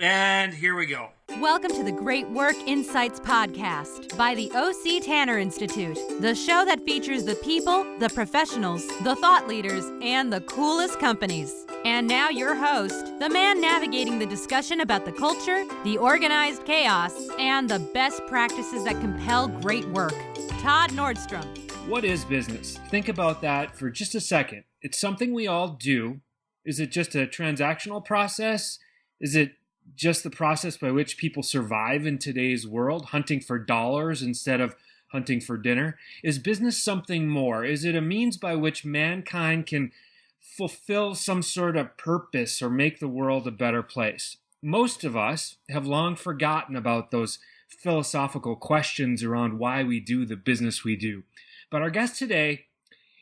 And here we go. Welcome to the Great Work Insights Podcast by the O.C. Tanner Institute, the show that features the people, the professionals, the thought leaders, and the coolest companies. And now your host, the man navigating the discussion about the culture, the organized chaos, and the best practices that compel great work, Todd Nordstrom. What is business? Think about that for just a second. It's something we all do. Is it just a transactional process? Is it just the process by which people survive in today's world, hunting for dollars instead of hunting for dinner? Is business something more? Is it a means by which mankind can fulfill some sort of purpose or make the world a better place? Most of us have long forgotten about those philosophical questions around why we do the business we do. But our guest today,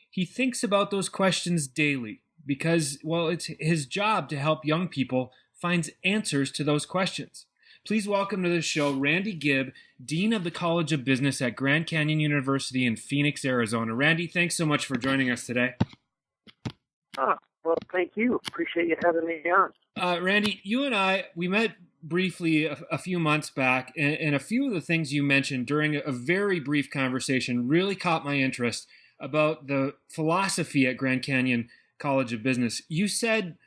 he thinks about those questions daily because, well, it's his job to help young people find answers to those questions. Please welcome to the show Randy Gibb, Dean of the College of Business at Grand Canyon University in Phoenix, Arizona. Randy, thanks so much for joining us today. Well, thank you. Appreciate you having me on. Randy, you and I, we met briefly a few months back, and a few of the things you mentioned during a very brief conversation really caught my interest about the philosophy at Grand Canyon College of Business. You said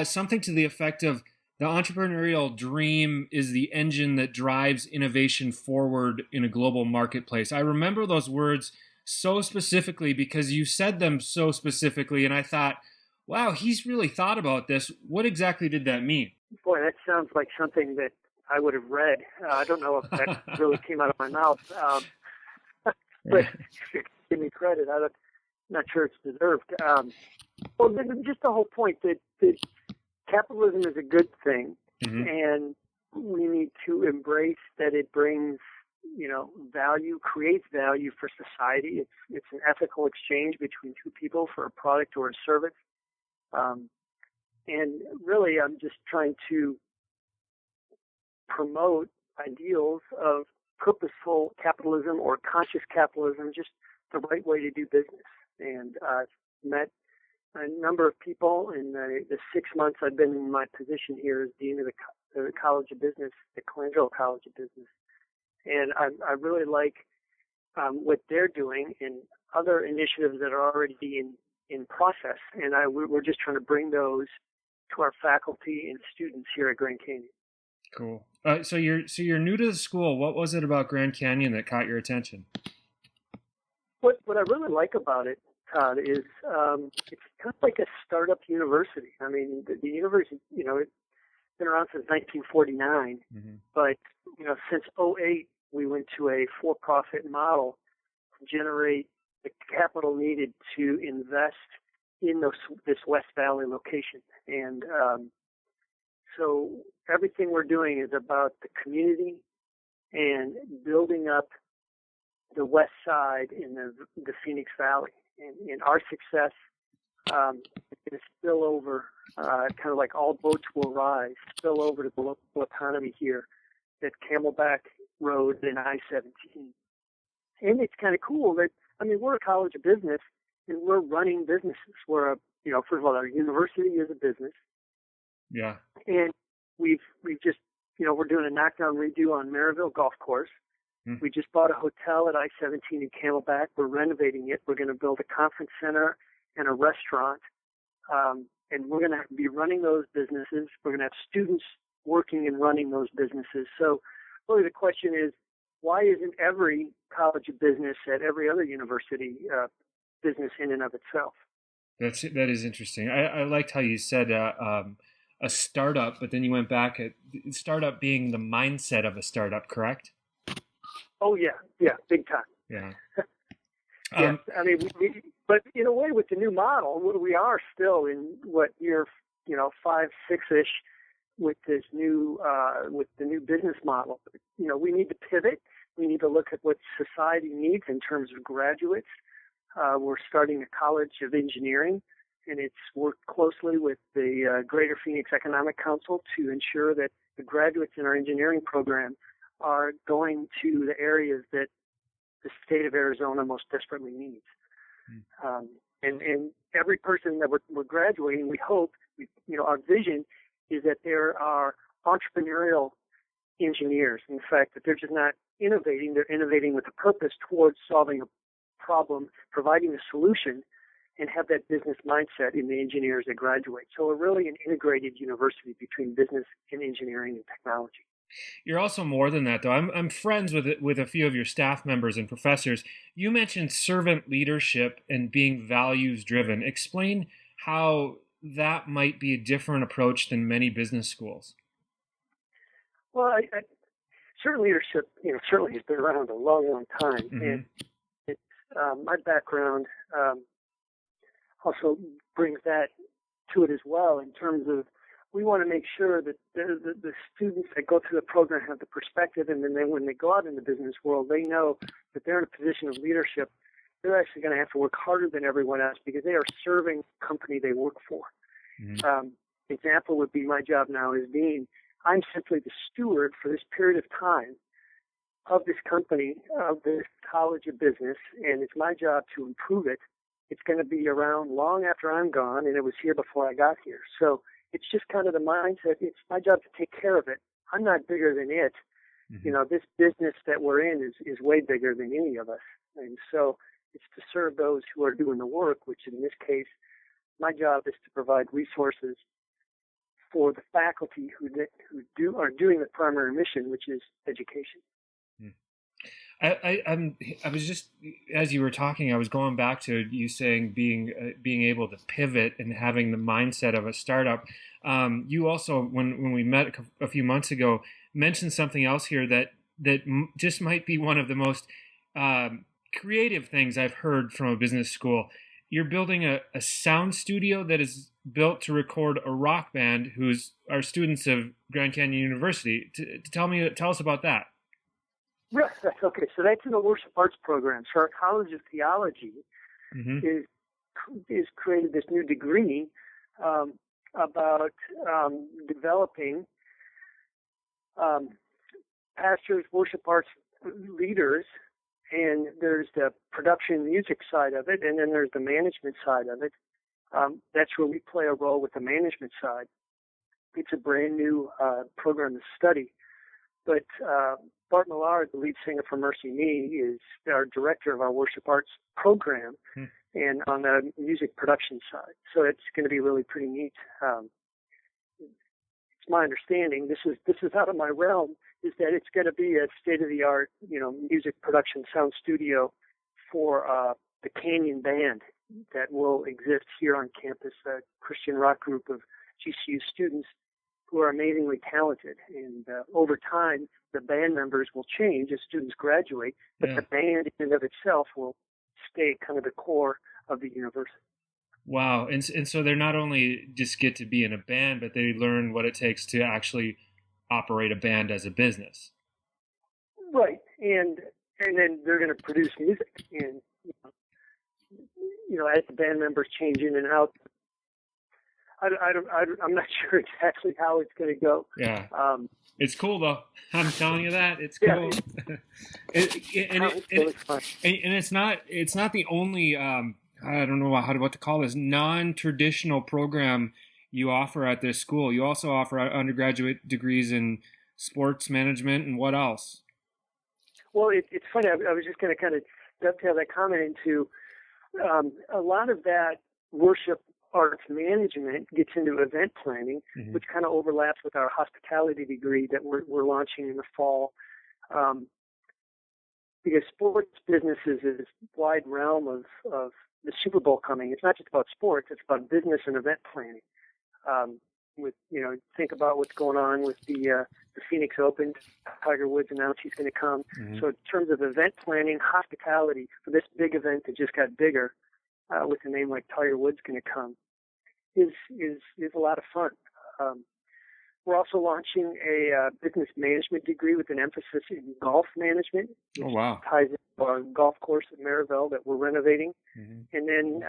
something to the effect of, the entrepreneurial dream is the engine that drives innovation forward in a global marketplace. I remember those words so specifically because you said them so specifically, and I thought, wow, he's really thought about this. What exactly did that mean? Boy, that sounds like something that I would have read. I don't know if that really came out of my mouth, but give me credit. I'm not sure it's deserved. Well, just the whole point that capitalism is a good thing, and we need to embrace that it brings, value, creates value for society. It's an ethical exchange between two people for a product or a service. And really, I'm just trying to promote ideals of purposeful capitalism or conscious capitalism, just the right way to do business. And I've met a number of people in the 6 months I've been in my position here as Dean of the College of Business, the Colangelo College of Business. And I really like what they're doing and other initiatives that are already in process. And we're just trying to bring those to our faculty and students here at Grand Canyon. Cool. So you're new to the school. What was it about Grand Canyon that caught your attention? What I really like about it, Todd, is it's kind of like a startup university. I mean, the university, it's been around since 1949, but since '08, we went to a for-profit model to generate the capital needed to invest in this West Valley location. And so everything we're doing is about the community and building up the west side in the Phoenix Valley. And our success is going to spill over, kind of like all boats will rise, spill over to the local economy here at Camelback Road and I-17. And it's kind of cool that, we're a college of business and we're running businesses. We're first of all, our university is a business. Yeah. And we've just, we're doing a knockdown redo on Maryville Golf Course. We just bought a hotel at I-17 in Camelback. We're renovating it. We're going to build a conference center and a restaurant. And we're going to be running those businesses. We're going to have students working and running those businesses. So really the question is, why isn't every college of business at every other university business in and of itself? That is interesting. I liked how you said a startup, but then you went back at startup being the mindset of a startup, correct? Oh, yeah, big time. Yeah. Yes, but in a way, with the new model, we are still in year 5, 6-ish with this new with the new business model. We need to pivot. We need to look at what society needs in terms of graduates. We're starting a College of Engineering, and it's worked closely with the Greater Phoenix Economic Council to ensure that the graduates in our engineering program are going to the areas that the state of Arizona most desperately needs. And every person that we're graduating, we hope, our vision is that there are entrepreneurial engineers. In fact, that they're just not innovating, they're innovating with a purpose towards solving a problem, providing a solution, and have that business mindset in the engineers that graduate. So we're really an integrated university between business and engineering and technology. You're also more than that, though. I'm friends with a few of your staff members and professors. You mentioned servant leadership and being values driven. Explain how that might be a different approach than many business schools. Well, servant leadership, certainly has been around a long, long time, and it's my background also brings that to it as well. In terms of, we want to make sure that the students that go through the program have the perspective, and then when they go out in the business world, they know that they're in a position of leadership. They're actually going to have to work harder than everyone else because they are serving the company they work for. Example would be my job now as dean. I'm simply the steward for this period of time of this company, of this College of Business, and it's my job to improve it. It's going to be around long after I'm gone, and it was here before I got here. So it's just kind of the mindset. It's my job to take care of it. I'm not bigger than it. This business that we're in is way bigger than any of us. And so it's to serve those who are doing the work, which in this case, my job is to provide resources for the faculty who are doing the primary mission, which is education. I was just, as you were talking, I was going back to you saying being able to pivot and having the mindset of a startup. You also, when we met a few months ago, mentioned something else here that just might be one of the most creative things I've heard from a business school. You're building a sound studio that is built to record a rock band who's our students of Grand Canyon University. Tell us about that. Right. Okay. So that's in the worship arts program. So our College of Theology is created this new degree about developing pastors, worship arts leaders, and there's the production music side of it, and then there's the management side of it. That's where we play a role with the management side. It's a brand new program to study. But Bart Millard, the lead singer for Mercy Me, is our director of our worship arts program and on the music production side. So it's going to be really pretty neat. It's my understanding, this is out of my realm, is that it's going to be a state-of-the-art, music production sound studio for the Canyon Band that will exist here on campus, a Christian rock group of GCU students who are amazingly talented. And over time, the band members will change as students graduate, but the band in and of itself will stay kind of the core of the university. Wow. And so they're not only just get to be in a band, but they learn what it takes to actually operate a band as a business. Right. And then they're going to produce music. And, as the band members change in and out, I'm not sure exactly how it's going to go. Yeah. It's cool though. I'm telling you that it's cool. And it's not the only, I don't know what to call this, non-traditional program you offer at this school. You also offer undergraduate degrees in sports management and what else? Well, it's funny. I was just going to kind of dovetail that comment into a lot of that worship arts management gets into event planning, which kind of overlaps with our hospitality degree that we're launching in the fall. Because sports business is this wide realm of the Super Bowl coming. It's not just about sports; it's about business and event planning. Think about what's going on with the Phoenix Open. Tiger Woods announced he's going to come. So in terms of event planning, hospitality for this big event that just got bigger, with a name like Tiger Woods going to come, is a lot of fun. We're also launching a business management degree with an emphasis in golf management, which ties into our golf course at Maryville that we're renovating. And then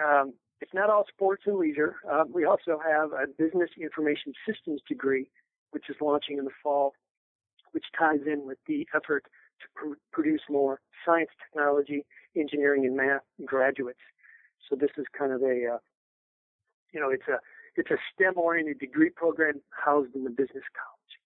it's not all sports and leisure. We also have a business information systems degree, which is launching in the fall, which ties in with the effort to produce more science, technology, engineering, and math graduates. So this is kind of it's a STEM-oriented degree program housed in the business college.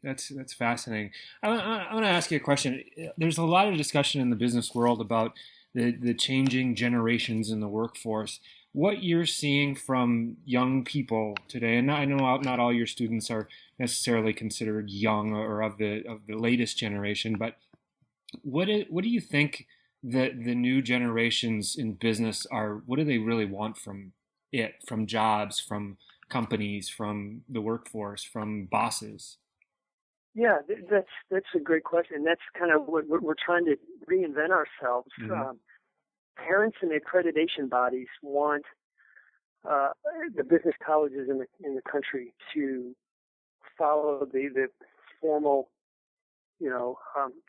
That's fascinating. I want to ask you a question. There's a lot of discussion in the business world about the changing generations in the workforce. What you're seeing from young people today, and I know not all your students are necessarily considered young or of the latest generation, but what do you think the new generations in business are? What do they really want from jobs, from companies, from the workforce, from bosses? Yeah, that's a great question. That's kind of what we're trying to reinvent ourselves. Mm-hmm. Parents and accreditation bodies want the business colleges in the country to follow the formal,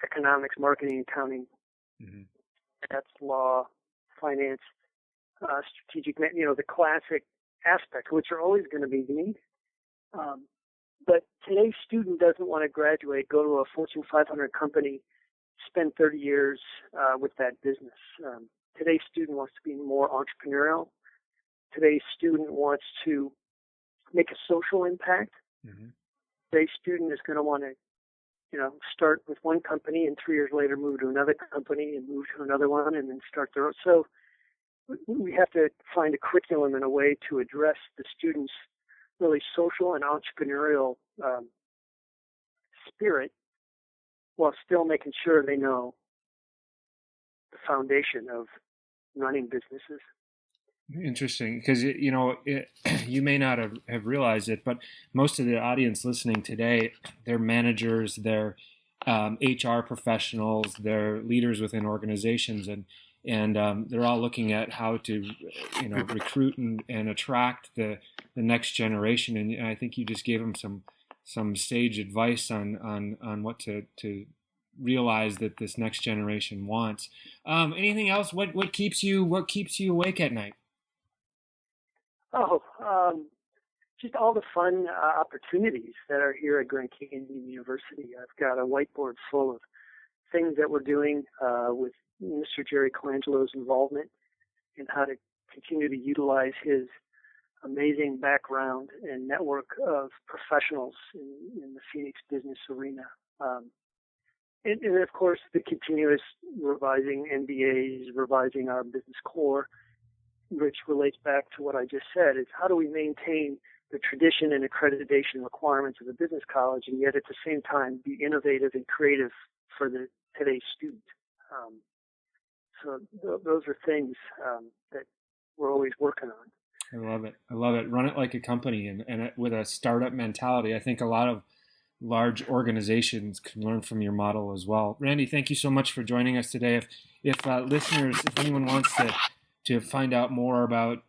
economics, marketing, accounting, mm-hmm. That's law, finance, strategic, the classic aspects, which are always going to be needed. But today's student doesn't want to graduate, go to a Fortune 500 company, spend 30 years with that business. Today's student wants to be more entrepreneurial. Today's student wants to make a social impact. Mm-hmm. Today's student is going to want to, start with one company and 3 years later move to another company and move to another one and then start their own. So we have to find a curriculum and a way to address the students' really social and entrepreneurial spirit while still making sure they know the foundation of running businesses. Interesting, because you may not have realized it, but most of the audience listening today, they're managers, they're HR professionals, they're leaders within organizations, and they're all looking at how to recruit and attract the next generation. And I think you just gave them some sage advice on what to realize that this next generation wants. Anything else? What keeps you awake at night? Just all the fun opportunities that are here at Grand Canyon University. I've got a whiteboard full of things that we're doing with Mr. Jerry Colangelo's involvement and how to continue to utilize his amazing background and network of professionals in the Phoenix business arena. And of course, the continuous revising MBAs, revising our business core, which relates back to what I just said, is how do we maintain the tradition and accreditation requirements of the business college and yet at the same time be innovative and creative for today's student. So those are things that we're always working on. I love it. Run it like a company and with a startup mentality. I think a lot of large organizations can learn from your model as well. Randy, thank you so much for joining us today. If listeners, if anyone wants to find out more about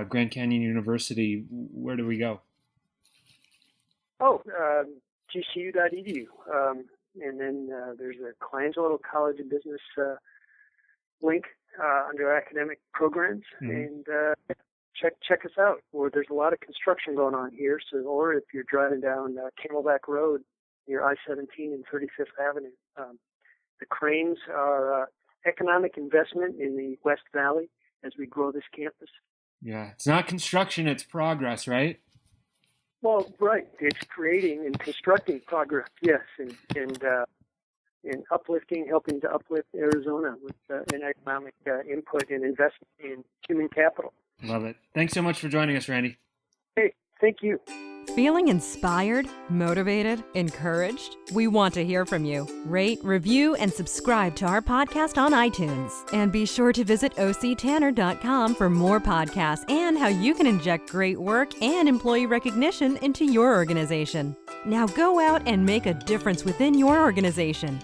Grand Canyon University, where do we go? GCU.edu. And then there's a Colangelo College of Business link under academic programs. Mm-hmm. And check us out. Or there's a lot of construction going on here. Or if you're driving down Camelback Road near I-17 and 35th Avenue, the cranes are economic investment in the West Valley as we grow this campus. Yeah, it's not construction, it's progress, right? Well, right. It's creating and constructing progress, yes, and helping to uplift Arizona with an economic input and investment in human capital. Love it. Thanks so much for joining us, Randy. Hey, thank you. Feeling inspired, motivated, encouraged? We want to hear from you. Rate, review, and subscribe to our podcast on iTunes. And be sure to visit octanner.com for more podcasts and how you can inject great work and employee recognition into your organization. Now go out and make a difference within your organization.